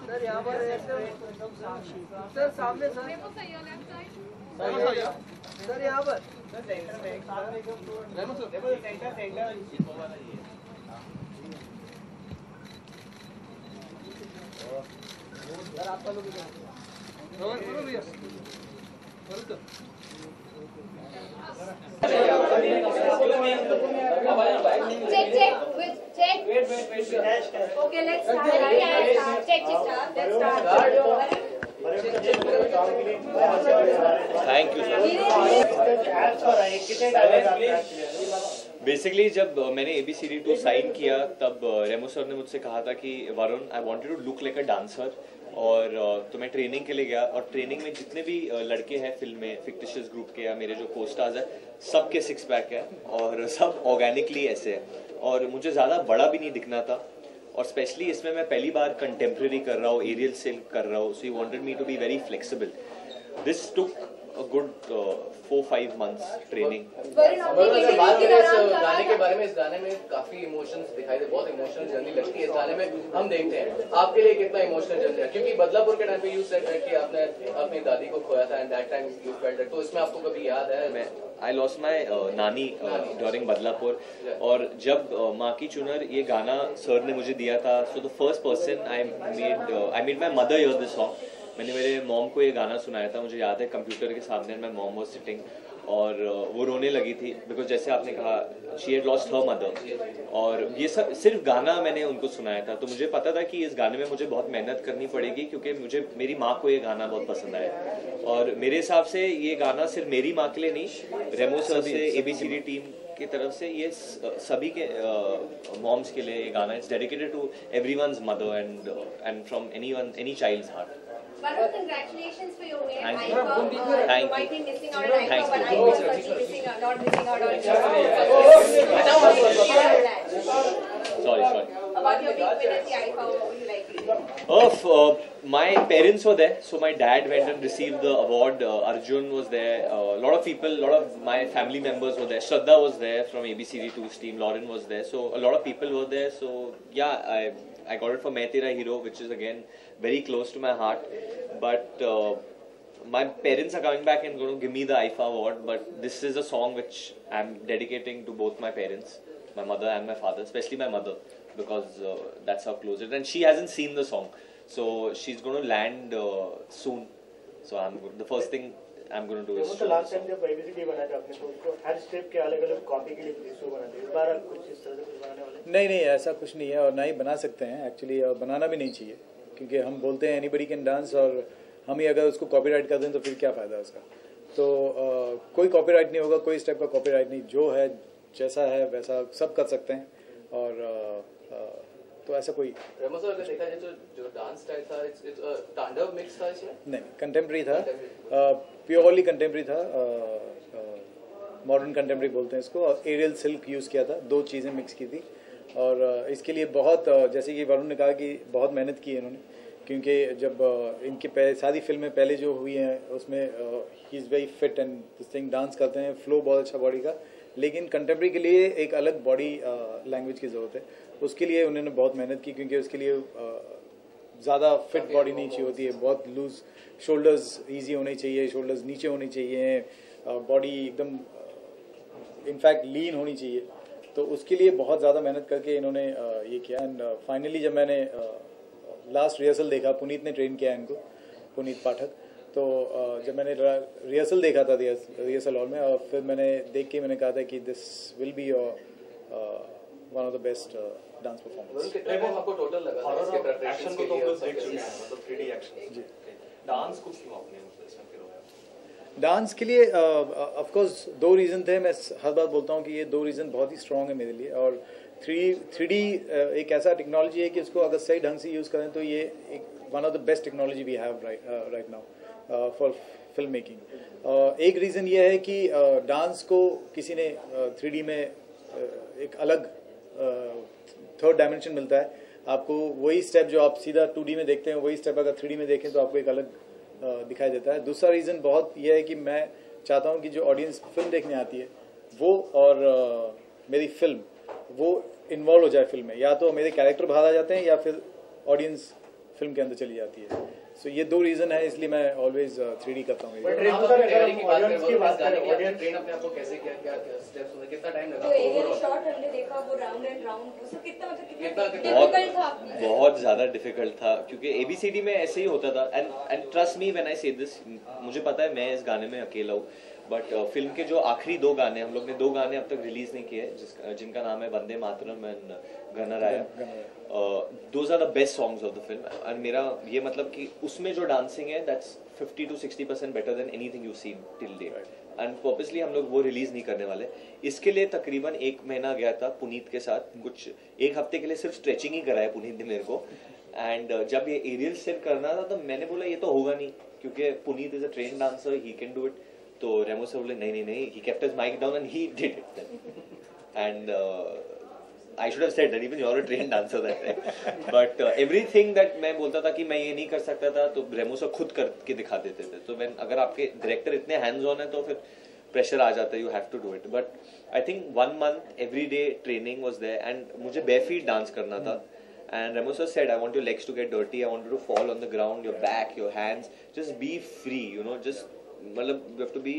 Sir यहाँ पर sir सामने सर सर यहाँ पर सर आपका लोग Check. Wait. Okay, let's start. Check. Let's start. Thank you sir. Basically जब मैंने ABCD2 साइन किया तब रेमो सर ने मुझसे कहा था कि Varun I wanted to look like a dancer, और तो मैं ट्रेनिंग के लिए गया, और ट्रेनिंग में जितने भी लड़के हैं फिल्म में फिक्टिशियस ग्रुप के या मेरे जो को स्टार्स है सबके 6 पैक है और सब ऑर्गेनिकली ऐसे है, और मुझे ज़्यादा बड़ा भी नहीं दिखना था, और स्पेशली इसमें मैं पहली बार कंटेम्प्रेरी कर रहा हूँ, एरियल सिल्क कर रहा हूँ, so he wanted me to be very flexible. This took a good 4-5 months training। गाने के बारे में, इस गाने में काफी इमोशंस दिखाई दे, बहुत इमोशनल जर्नी लगती है इस गाने में, हम देखते हैं आपके लिए कितना इमोशनल जर्नी है, क्योंकि बदलापुर के टाइम पे यू सेड कि आपने अपनी दादी को खोया था and that time you felt that, तो इसमें आपको कभी याद है? मैं I lost my नानी ड्यूरिंग बदलापुर, और जब माँ की चुनर ये गाना सर ने मुझे दिया था, so the first person I made my mother hear this song। मैंने मेरे मॉम को ये गाना सुनाया था, मुझे याद है कंप्यूटर के सामने मैं मॉम वाज सिटिंग, और वो रोने लगी थी बिकॉज जैसे आपने कहा she had lost her mother, और ये सब सिर्फ गाना मैंने उनको सुनाया था, तो मुझे पता था कि इस गाने में मुझे बहुत मेहनत करनी पड़ेगी क्योंकि मुझे मेरी माँ को ये गाना बहुत पसंद आया, और मेरे हिसाब से ये गाना सिर्फ मेरी माँ के लिए नहीं, रेमो सर से ABCD टीम की तरफ से ये सभी के मॉम्स के लिए ये गाना is dedicated to everyone's mother and from any child's heart। Varun, congratulations for your win. Thank you. You might be missing out on IFA, but I was not missing out on Sorry. About your big win at the IFA, what would you like to do? My parents were there, so my dad went and received the award. Arjun was there. A lot of people, a lot of my family members were there. Shraddha was there from ABCD2's team. Lauren was there. So a lot of people were there. So yeah, I got it for Main Tera Hero, which is again very close to my heart. But my parents are coming back and going to give me the IFA award. But this is a song which I'm dedicating to both my parents, my mother and my father, especially my mother, because that's how close it is. And she hasn't seen the song, so she's going to land soon. So the first thing I'm going to do is. Last time जब ABCD बनाया था आपने, तो उसको हर step के अलग-अलग copy के लिए वीडियो बना दिया, इस बार आप कुछ इस तरह से कुछ बनाने वाले? नहीं, ऐसा कुछ नहीं है, और ना ही बना सकते हैं एक्चुअली, बनाना भी नहीं चाहिए, क्योंकि हम बोलते हैं एनीबडी कैन डांस, और हम ही अगर उसको कॉपीराइट कर दें तो फिर क्या फ़ायदा उसका। तो कोई कॉपीराइट नहीं होगा, कोई स्टेप का कॉपीराइट नहीं, जो है जैसा है वैसा सब कर सकते हैं, और तो ऐसा कोई। रेमो सर, अगर देखा जाए तो जो डांस स्टाइल था, इट्स तांडव मिक्स था इसमें? नहीं, कंटेम्प्रेरी था, प्योरली कंटेम्प्रेरी था, मॉडर्न कंटेम्प्रेरी बोलते हैं इसको, और एरियल सिल्क यूज़ किया था, 2 चीज़ें मिक्स की थी, और इसके लिए बहुत, जैसे कि वरुण ने कहा कि बहुत मेहनत की है इन्होंने, क्योंकि जब इनके सारी फिल्में पहले जो हुई हैं उसमें he is very fit and this thing, dance करते हैं, फ्लो बहुत अच्छा बॉडी का, लेकिन कंटेम्प्रेरी के लिए एक अलग बॉडी लैंग्वेज की ज़रूरत है, उसके लिए उन्होंने बहुत मेहनत की, क्योंकि उसके लिए ज़्यादा फिट बॉडी नहीं चाहिए होती है, बहुत लूज शोल्डर्स इजी होने चाहिए, शोल्डर्स नीचे होने चाहिए, बॉडी एकदम इनफैक्ट लीन होनी चाहिए। तो उसके लिए बहुत ज़्यादा मेहनत करके इन्होंने ये किया। एंड फाइनली जब मैंने लास्ट रिहर्सल देखा, पुनीत ने ट्रेन किया इनको, पुनीत पाठक, तो जब मैंने रिहर्सल देखा था रिहर्सल हॉल में, और फिर मैंने देख के मैंने कहा था कि this will be one of the best dance performance. कितना टाइम आपको टोटल लगा था इसके प्रिपरेशन के लिए? मतलब 3D एक्शन डांस को क्यों आपने इसमें फिर डांस के लिए ऑफ कोर्स दो रीज़न थे। मैं हर बार बोलता हूँ कि ये दो रीज़न बहुत ही स्ट्रांग है मेरे लिए। और 3D एक ऐसा टेक्नोलॉजी है कि उसको अगर सही ढंग से यूज़ करें तो ये एक one of the best technology we have right now for film making. एक रीज़न ये है कि डांस को किसी ने 3D में एक अलग थर्ड डायमेंशन मिलता है आपको। वही स्टेप जो आप सीधा 2D में देखते हैं, वही स्टेप अगर 3D में देखें तो आपको एक अलग दिखाई देता है। दूसरा रीज़न बहुत यह है कि मैं चाहता हूं कि जो ऑडियंस फिल्म देखने आती है वो और मेरी फिल्म वो इन्वॉल्व हो जाए फिल्म में। या तो मेरे कैरेक्टर बाहर आ जाते हैं या फिर ऑडियंस फिल्म के अंदर चली जाती है। सो ये दो रीज़न है, इसलिए मैं ऑलवेज 3D करता हूँ। ट्रेन अपने आप को कैसे किया, क्या स्टेप्स होंगे, कितना टाइम लगा? जो एरियल शॉट हमने देखा वो राउंड एंड राउंड, वो सब कितना मतलब कितना डिफिकल्ट था? बहुत ज़्यादा डिफिकल्ट था क्योंकि ABCD में ऐसे ही होता था। And trust me when I से दिस, मुझे पता है मैं इस गाने में अकेला हूँ, बट फिल्म के जो आखिरी दो गाने, हम लोग ने दो गाने अब तक रिलीज नहीं किए जिनका नाम है Vande Mataram and Ganaraya. Those are the best songs of the film. And मेरा ये मतलब कि उसमें जो डांसिंग है that's 50 to 60% better than anything you seen till date. And purposely हम लोग वो रिलीज नहीं करने वाले। इसके लिए तकरीबन 1 महीना गया था पुनीत के साथ, कुछ 1 हफ्ते के लिए सिर्फ स्ट्रेचिंग ही कराया पुनीत ने मेरे को। एंड जब ये एरियल सेट करना था तो मैंने बोला ये तो होगा नहीं क्योंकि Puneet is a train dancer, he can do it. तो रेमो सर बोले नहीं, he kept his mic down and he did it. And I should have said that even you're a trained dancer that time. But everything that मैं बोलता था कि मैं ये नहीं कर सकता था तो रेमो सर खुद करके दिखा देते थे। तो अगर आपके डायरेक्टर इतने हैंड्स ऑन है तो फिर प्रेशर आ जाता है, you have to do it. But I think 1 month every day training was there and मुझे बेफीट डांस करना था। And Remo sir said, I want your legs to get dirty, I want you to fall on the ground, your back, your hands, just be free, you know, just मतलब you have to be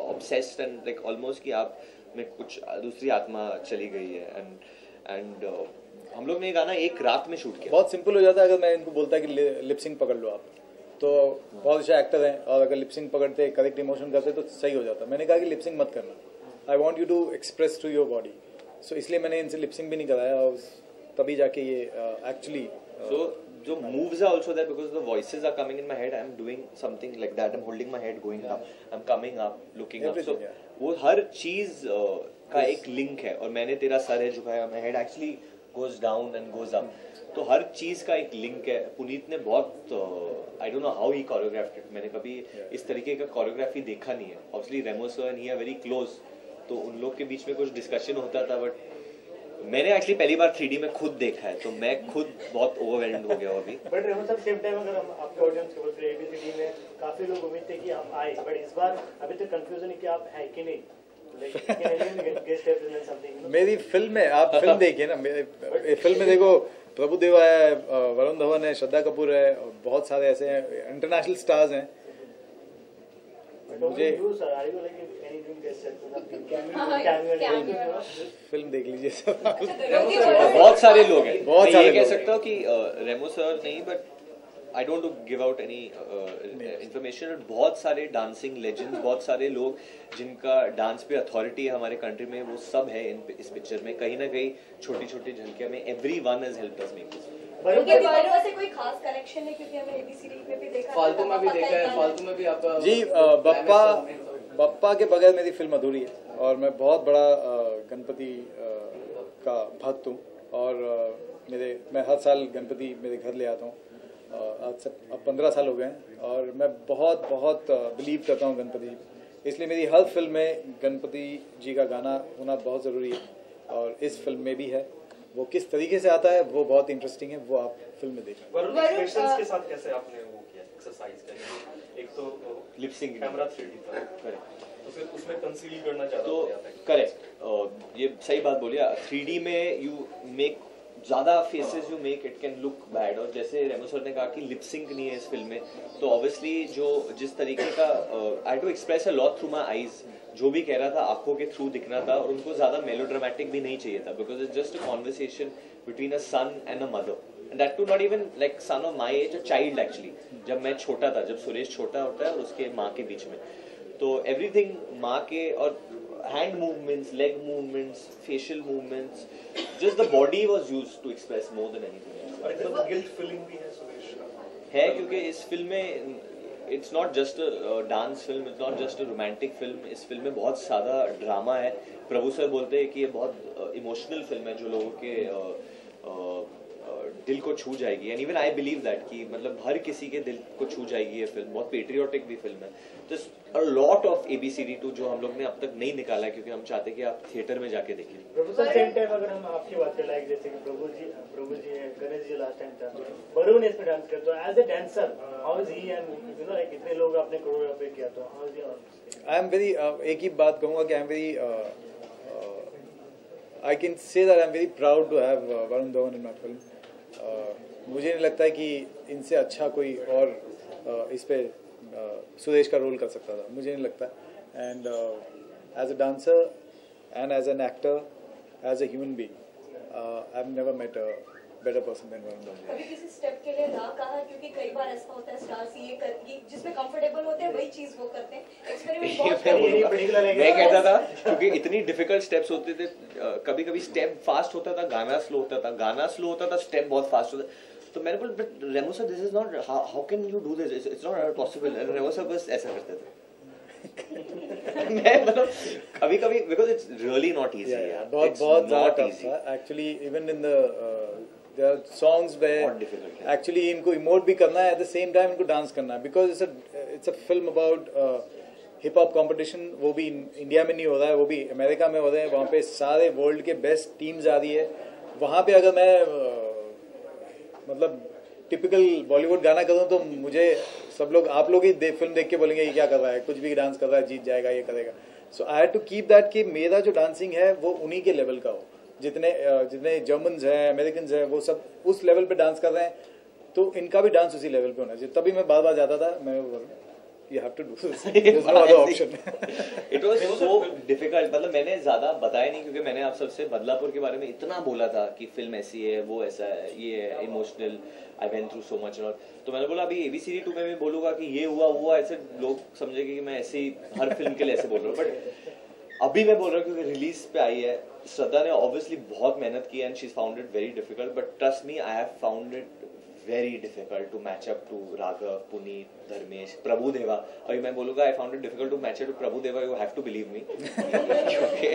obsessed and like almost कि आप में कुछ दूसरी आत्मा चली गई है। and हम लोग ने ये गाना एक रात में शूट किया। बहुत सिंपल हो जाता है अगर मैं इनको बोलता कि लिपसिंग पकड़ लो आप, तो बहुत अच्छे एक्टर हैं और अगर लिपसिंग पकड़ते करेक्ट इमोशन करते तो सही हो जाता। मैंने कहा कि लिपसिंग मत करना, I want you to express to your body. So इसलिए मैंने इनसे लिपसिंग भी नहीं कराया और तभी जाके ये एक्चुअली जो moves are also there because the voices are coming in my head. I'm doing something like that. I'm holding my head, going up. I'm coming up, looking up. So वो हर चीज का एक लिंक है। और मैंने तेरा sir है झुकाया, my head actually goes down and goes up. तो हर चीज का एक लिंक है। पुनीत ने बहुत I don't know how he choreographed it. मैंने कभी इस तरीके का कोरियोग्राफी देखा नहीं है। Obviously Remo sir and he are very close. तो उन लोग के बीच में कुछ डिस्कशन होता था, बट मैंने एक्चुअली पहली बार 3D में खुद देखा है तो मैं खुद बहुत ओवरवेल्म्ड हो गया हूं अभी। But Remo sir same time अगर हम आपके ऑडियंस को बोलते हैं ABCD में काफी लोग उम्मीद थे कि आप आए, बट इस बार अभी तक कंफ्यूजन है कि आप हैं कि नहीं। मेरी फिल्म में आप फिल्म देखिए ना, मेरे फिल्म में देखो प्रभुदेवा है, वरुण धवन है, श्रद्धा कपूर है, बहुत सारे ऐसे हैं इंटरनेशनल स्टार्स हैं। मुझे फिल्म देख लीजिए सब। बहुत सारे लोग हैं। बहुत मैं सारे ये कह लोग सकता हूँ कि रेमो सर नहीं, but I don't give out any information. बहुत सारे डांसिंग लेजेंड्स, बहुत सारे लोग जिनका डांस पे अथॉरिटी है हमारे कंट्री में, वो सब है इस पिक्चर में। कहीं ना कहीं छोटी छोटी झलकियां में everyone has helped us make this. उनके बारे से कोई खास कनेक्शन है क्योंकि हमने ABCD में भी देखा, फालतू में भी देखा है, फालतू में भी आपका जी। बप्पा के बगैर मेरी फिल्म अधूरी है और मैं बहुत बड़ा गणपति का भक्त हूँ और मैं हर साल गणपति मेरे घर ले आता हूँ। आज अब 15 साल हो गए हैं और मैं बहुत बहुत बिलीव करता हूँ गणपति जी, इसलिए मेरी हर फिल्म में गणपति जी का गाना होना बहुत ज़रूरी है और इस फिल्म में भी है। वो किस तरीके से आता है वो बहुत इंटरेस्टिंग है, वो आप फिल्म में देखें। वरुण एक्सप्रेशंस के साथ कैसे आपने वो किया एक्सरसाइज किया? एक तो लिपसिंग कैमरा 3D था, तो फिर उसमें कंसील करना चाहता तो करेक्ट, ये सही बात बोलिए। 3D में यू मेक ज़्यादा faces you make it can look bad, और जैसे रेमो सर ने कहा कि लिप सिंक नहीं है इस फिल्म में, तो ऑब्वियसली जो जिस तरीके का I to express a lot through my eyes, जो भी कह रहा था आंखों के थ्रू दिखना था, और उनको ज़्यादा मेलोड्रामेटिक भी नहीं चाहिए था, because it's just a conversation between a son and a mother, and that too not even like son of my age, a child actually, जब मैं छोटा था, जब सुरेश छोटा होता है और उसके माँ के बीच में, तो एवरीथिंग माँ के, और hand movements, leg movements, facial movements, just the body was used to express more than anything else. और एकदम गिल्ट फीलिंग भी है सुरेश का, है क्योंकि इस फिल्म में it's not just a dance film, it's not just a romantic film, इस फिल्म में बहुत ज़्यादा ड्रामा है। प्रभु सर बोलते हैं कि ये बहुत इमोशनल फिल्म है जो लोगों के दिल को छू जाएगी, and even I believe that कि मतलब हर किसी के दिल को छू जाएगी ये फिल्म, बहुत पेट्रियोटिक भी फिल्म है। Just a lot of ABCD2 जो हम लोग ने अब तक नहीं निकाला है, क्योंकि हम चाहते हैं कि आप थिएटर में जाके देखें। प्रोफेसर सेम टाइम अगर हम आपकी बात करें, लाइक जैसे कि प्रभु जी गणेश जी लास्ट टाइम था, वरुण इसमें डांस करते, तो as a dancer how is he, and you know like इतने लोग आपने कोरियोग्राफी किया, तो how is he? I am very, एक ही बात कहूँगा कि I am very, I can say that I am very proud to have Varun Dhawan in my film. मुझे नहीं लगता है कि इनसे अच्छा कोई और इस पे सुरेश का रोल कर सकता था, मुझे नहीं लगता। And as a dancer and as an actor, as a human being, I have never met a better person than Varun Dhawan. कभी किसी स्टेप के लिए ना कहा, क्योंकि कई बार ऐसा होता है स्टार्स ये जिसमें कंफर्टेबल होते हैं वही चीज वो करते हैं, एक्सपेरिमेंट बहुत मैं कहता था क्योंकि इतनी डिफिकल्ट स्टेप्स होते थे, कभी कभी स्टेप फास्ट होता था, गाना स्लो होता था, गाना स्लो होता था, स्टेप बहुत फास्ट होता, तो मैंने बोला but Remo sir this is not, how can you do this, it's not possible, and Remo sir बस ऐसा करते थे। मैं मतलब कभी कभी because it's really not easy, बहुत ज़्यादा टफ था actually, even in the there are songs where actually इनको इमोट भी करना है, at the same time इनको डांस करना है, because it's a film about hip hop competition, वो भी इंडिया में नहीं हो रहा है, वो भी अमेरिका में हो रहे हैं, वहाँ पे सारे वर्ल्ड के बेस्ट टीम्स आ रही है। वहाँ पे अगर मैं मतलब टिपिकल बॉलीवुड गाना करूँ तो मुझे सब लोग, आप लोग ही फिल्म देख के बोलेंगे ये क्या कर रहा है, कुछ भी डांस कर रहा है, जीत जाएगा, ये करेगा। So I had to keep that कि मेरा जो डांसिंग है वो उन्हीं के लेवल का हो, जितने जर्मन्स हैं, अमेरिकन हैं, वो सब उस लेवल पे डांस कर रहे हैं, तो इनका भी डांस उसी लेवल पे होना चाहिए। तभी मैं बार बार जाता था, मैं you have to do this. There's no other option. It was so difficult, मतलब मैंने ज़्यादा बताया नहीं, क्योंकि मैंने आप सबसे बदलापुर के बारे में इतना बोला था कि फिल्म ऐसी है, वो ऐसा है, ये है, emotional, I went through so much, और तो मैंने बोला अभी ABCD2 में भी बोलूँगा कि ये हुआ, ऐसे लोग समझेंगे कि मैं ऐसे ही हर फिल्म के लिए ऐसे बोल रहा हूँ, बट अभी मैं बोल रहा हूँ क्योंकि रिलीज पे आई है। श्रद्धा ने ऑब्वियसली बहुत मेहनत की and she found it very difficult, but trust me I have found it very difficult to match up to Raghav, Puneet, Dharmesh, Prabhu Deva. अभी मैं बोलूँगा I found it difficult to match up to Prabhu Deva. You have to believe me. क्योंकि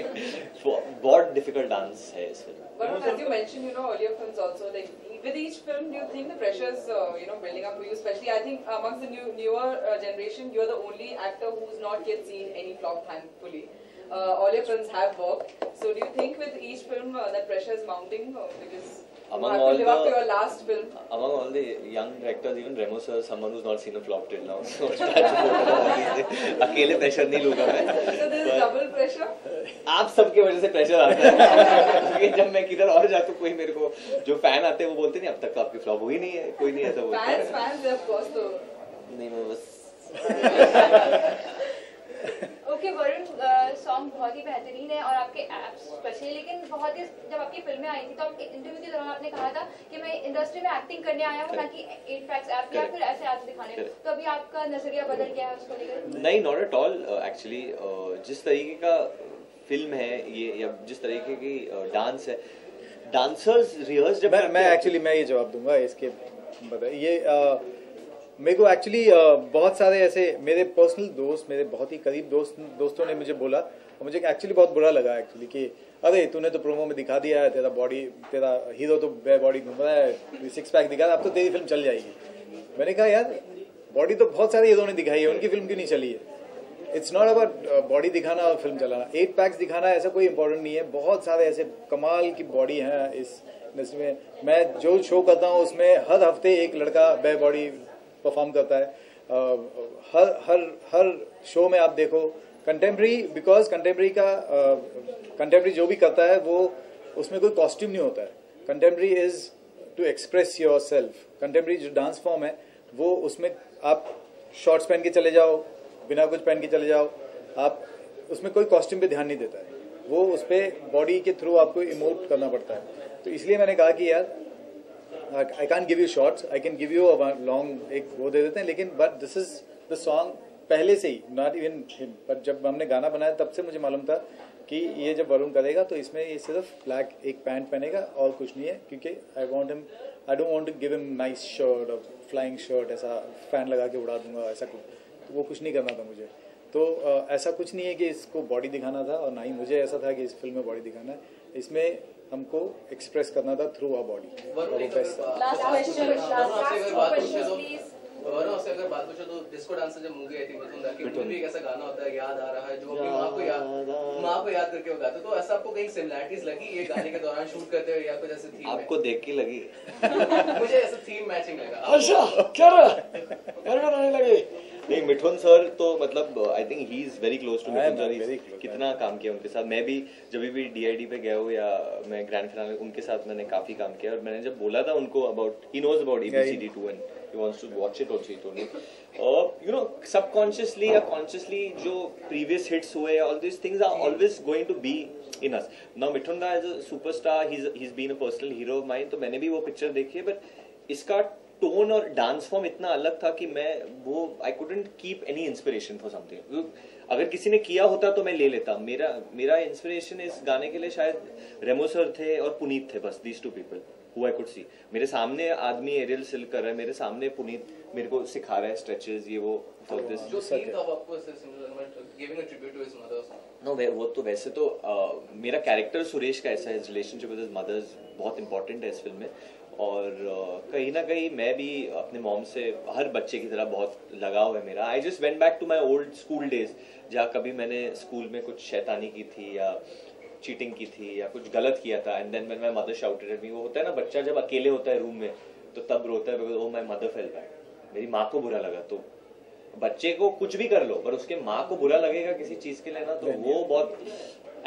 बहुत difficult dance है इस film. But as you mentioned, you know, earlier films also, like with each film, do you think the pressures, you know, building up for you? Especially, I think amongst the newer generation, you're the only actor who's not yet seen any flop, thankfully. All your films have worked. So, do you think with each film that pressure is mounting because among you have to live up to your last film? Among all the young directors, even Remo sir, someone who's not seen a flop till now. So अकेले pressure नहीं लूँगा मैं. So there is double pressure. आप सबके वजह से pressure आता है, क्योंकि जब मैं किधर और जाता हूँ, कोई मेरे को जो फैन आते हैं वो बोलते नहीं अब तक तो आपकी फ्लॉप हुई नहीं है, कोई नहीं ऐसा बोलता है. Fans of course तो. नहीं मैं बस. ओके वरुण, सॉन्ग बहुत ही बेहतरीन है और आपके एप्स स्पेशली, लेकिन बहुत ही जब आपकी फिल्में आई थी तो आप इंटरव्यू के दौरान आपने कहा था कि मैं इंडस्ट्री में एक्टिंग करने आया हूँ, ना कि 8 पैक्स ऐप या फिर ऐसे ऐप्स दिखाने। तो अभी आपका नजरिया बदल गया है उसको लेकर? नहीं, नॉट एट ऑल एक्चुअली। जिस तरीके का फिल्म है ये या जिस तरीके की डांस है, डांसर्स रिहर्स जब मैं एक्चुअली मैं ये जवाब दूंगा इसके बताइए। ये मेरे को एक्चुअली बहुत सारे ऐसे मेरे पर्सनल दोस्त, मेरे बहुत ही करीब दोस्तों ने मुझे बोला और मुझे एक्चुअली बहुत बुरा लगा एक्चुअली कि अरे तूने तो प्रोमो में दिखा दिया है, तेरा हीरो तो बॉडी घूम रहा है, 6 पैक दिखा, अब तो तेरी फिल्म चल जाएगी। मैंने कहा यार बॉडी तो बहुत सारे हीरो ने दिखाई है, उनकी फिल्म क्यों नहीं चली है? इट्स नॉट अबाउट बॉडी दिखाना और फिल्म चलाना। 8 पैक्स दिखाना ऐसा कोई इंपॉर्टेंट नहीं है। बहुत सारे ऐसे कमाल की बॉडी हैं इस इंडस्ट्री में। मैं जो शो करता हूँ उसमें हर हफ्ते एक लड़का बे बॉडी परफॉर्म करता है। हर शो में आप देखो कंटेम्प्रेरी, बिकॉज कंटेम्प्रेरी जो भी करता है वो उसमें कोई कॉस्ट्यूम नहीं होता है, contemporary is to express yourself. Contemporary जो डांस फॉर्म है वो उसमें आप शॉर्ट्स पहन के चले जाओ, बिना कुछ पहन के चले जाओ, आप उसमें कोई कॉस्ट्यूम पे ध्यान नहीं देता है, वो उस पर बॉडी के थ्रू आपको इमोट करना पड़ता है। तो इसलिए मैंने कहा कि यार I can give you shorts, I can give you long एक वो दे देते हैं, लेकिन but this is the song पहले से ही, नॉट इवन हिम, बट जब हमने गाना बनाया तब से मुझे मालूम था कि ये जब वरुण करेगा तो इसमें ये सिर्फ ब्लैक एक पैंट पहनेगा और कुछ नहीं है, क्योंकि I don't want to give him nice shirt और फ्लाइंग शर्ट, ऐसा फैन लगा के उड़ा दूंगा, ऐसा कुछ तो वो कुछ नहीं करना था मुझे। तो ऐसा कुछ नहीं है कि इसको बॉडी दिखाना था, और ना ही मुझे ऐसा था कि इस फिल्म में बॉडी दिखाना है। इसमें हमको एक्सप्रेस करना था थ्रू आवर बॉडी। वरुण आपसे अगर बात पूछो तो डिस्को डांसर जब मूवी आई थी मिथुन भी एक ऐसा गाना होता है, याद आ रहा है, जो अपनी माँ को याद करके वो गाते, तो ऐसा आपको कहीं सिमिलैरिटीज लगी ये गाने के दौरान शूट करते हुए, या कुछ ऐसे थीम? आपको देख के लगी? मुझे ऐसा थीम मैचिंग लगा। अच्छा क्या रहा लगे? नहीं, मिठुन सर तो मतलब I think he is very close to Mithun sir. कितना काम किया उनके साथ, मैं भी जब भी DID पे गया हूँ या मैं ग्रैंड फिनाले उनके साथ मैंने काफी काम किया, और मैंने जब बोला था उनको about, he knows about ABCD2 and he wants to watch it also, he told me. You know, subconsciously or consciously जो previous hits हुए, all these things are always going to be in us. Now Mithun Da is a superstar, he's been a personal hero of mine, तो मैंने भी वो picture देखी है, but इसका tone और डांस फॉर्म इतना अलग था कि मैं वो I couldn't keep any inspiration for something. अगर किसी ने किया होता तो मैं ले लेता। मेरा इंस्पिरेशन इस गाने के लिए शायद रेमो सर थे और पुनीत थे, बस these two people who I could see. मेरे सामने आदमी एरियल सिल्क कर रहा है, मेरे सामने पुनीत मेरे को सिखा रहा है स्ट्रेचेस, ये वो फॉर दिस। जो सीन था आपको giving a tribute to his mothers. No, वो तो वैसे तो मेरा कैरेक्टर सुरेश का ऐसा है, रिलेशनशिप विद हिज मदर्स बहुत इंपॉर्टेंट है इस फिल्म में, और कहीं ना कहीं मैं भी अपने मॉम से हर बच्चे की तरह बहुत लगाव है मेरा। I just went back to my old school days, जहाँ कभी मैंने स्कूल में कुछ शैतानी की थी या चीटिंग की थी या कुछ गलत किया था, and then when my mother shouted at me. वो होता है ना, बच्चा जब अकेले होता है रूम में तो तब रोता है because oh my mother fail bad, मेरी माँ को बुरा लगा। तो बच्चे को कुछ भी कर लो पर उसके माँ को बुरा लगेगा किसी चीज के लिए ना, तो वो बहुत,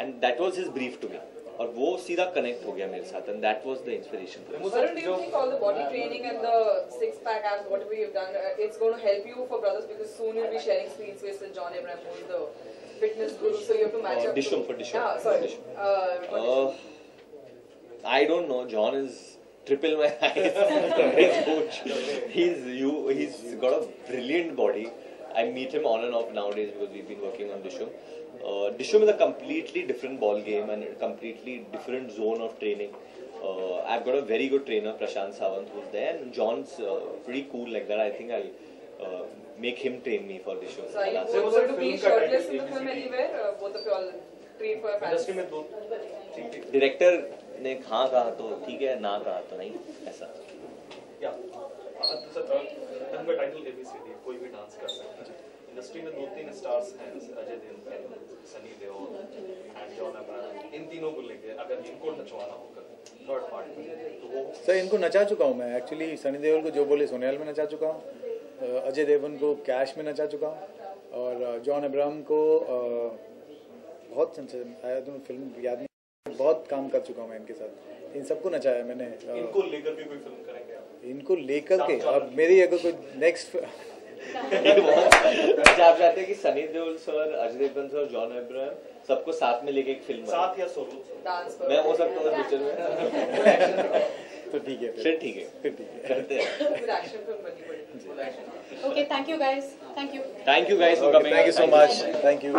and that was his brief to me, और वो सीधा कनेक्ट हो गया मेरे साथ, and that was the inspiration. Varun, do you think all the body training and the six-pack abs, whatever you've done, it's going to help you for Brothers, because soon you'll be sharing screen space with John Abraham, who's the fitness guru, so you have to match up. Dishum for Dishum. Yeah, sorry. I don't know. John is triple my height. He's got a brilliant body. I meet him on and off nowadays because we've been working on Dishum. Dishum is a completely different ball game and a completely different zone of training. I've got a very good trainer, Prashant Sawant, who's there, and John's pretty cool like that. I think I'll make him train me for Dishum. So are you going to be shirtless in the film anywhere? Both of you all treat for your fans? Industry में दो director ने हाँ कहा तो ठीक है, ना कहा तो नहीं, ऐसा। या सर फिल्म का टाइटल ABCD, कोई भी डांस कर सकता है। इंडस्ट्री में 2-3 स्टार्स हैं, अजय देवगन, सनी देओल एंड जॉन अब्राहम, इन तीनों को लेके अगर इनको नचवाना होगा थर्ड पार्ट में तो वो सर इनको नचा चुका हूँ मैं एक्चुअली। सनी देओल को जो बोले सोनियाल में नचा चुका हूँ, अजय देवगन को कैश में नचा चुका हूँ, और जॉन अब्राहम को बहुत फिल्म याद नहीं, बहुत काम कर चुका हूँ मैं इनके साथ, इन सबको नचाया मैंने। इनको लेकर भी कोई फिल्म करेंगे आप? इनको लेकर के अब मेरी अगर कोई नेक्स्ट अच्छा, आप चाहते हैं कि सनी देओल सर, अजय देवगन सर, जॉन अब्राहम सबको साथ में लेके एक फिल्म साथ या सोलो? Dance for मैं हो सकता हूँ पिक्चर में। तो ठीक है, फिर ठीक है, करते हैं। Good action film बनी पड़ी। Okay, thank you guys. Thank you. Thank you guys for coming. Thank you so much. Thank you.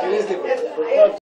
Seriously